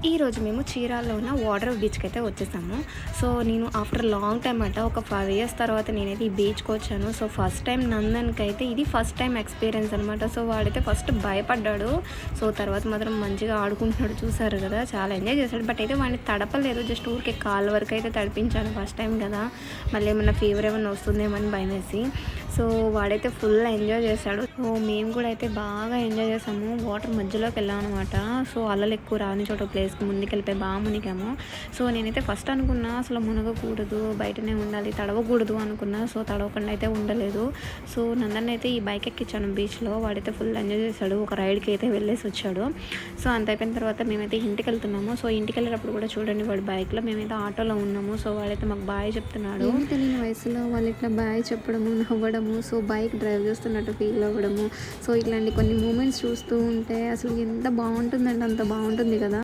ఈరోజు మేము చీరాల్లో ఉన్న వాటర్ బీచ్కి అయితే వచ్చేసాము. సో నేను ఆఫ్టర్ లాంగ్ టైమ్ అట ఒక 5 ఇయర్స్ తర్వాత నేనైతే ఈ బీచ్కి వచ్చాను. సో ఫస్ట్ టైం నందన్కి అయితే ఇది ఫస్ట్ టైం ఎక్స్పీరియన్స్ అనమాట. సో వాడైతే ఫస్ట్ భయపడ్డాడు. సో తర్వాత మాత్రం మంచిగా ఆడుకుంటున్నాడు, చూసారు కదా, చాలా ఎంజాయ్ చేశాడు. బట్ అయితే వాడిని తడపలేదు, జస్ట్ ఊరికే కాళ్ళ వరకు అయితే తడిపించాను, ఫస్ట్ టైం కదా, మళ్ళీ ఏమన్నా ఫీవర్ ఏమన్నా వస్తుందేమో అని భయం వేసి. సో వాడైతే ఫుల్ ఎంజాయ్ చేశాడు. సో మేము కూడా అయితే బాగా ఎంజాయ్ చేసాము. వాటర్ మధ్యలోకి వెళ్ళాం అనమాట. సో అలలు ఎక్కువ రాని చోట ప్లేస్కి ముందుకెళ్ళిపోయి బాగా మునిగాము. సో నేనైతే ఫస్ట్ అనుకున్నా అసలు మునగకూడదు, బయటనే ఉండాలి, తడవకూడదు అనుకున్నా. సో తడవకుండా అయితే ఉండలేదు. సో నందన్ అయితే ఈ బైక్ ఎక్కించాను బీచ్లో. వాడైతే ఫుల్ ఎంజాయ్ చేశాడు, ఒక రైడ్కి అయితే వెళ్ళేసి వచ్చాడు. సో అంత అయిపోయిన తర్వాత మేమైతే ఇంటికి వెళ్తున్నాము. సో ఇంటికి వెళ్ళేటప్పుడు కూడా చూడండి, వాడు బైక్లో, మేమైతే ఆటోలో ఉన్నాము. సో వాడైతే మాకు బాయ్ చెప్తున్నాడు. ఏమీ తెలియని వయసులో వాళ్ళు ఇట్లా బాయ్ చెప్పడము, నవ్వడము, సో బైక్ డ్రైవ్ చేస్తున్నట్టు ఫీల్ అవ్వడము, సో ఇట్లాంటి కొన్ని మూమెంట్స్ చూస్తూ ఉంటే అసలు ఎంత బాగుంటుందంటే అంత బాగుంటుంది కదా.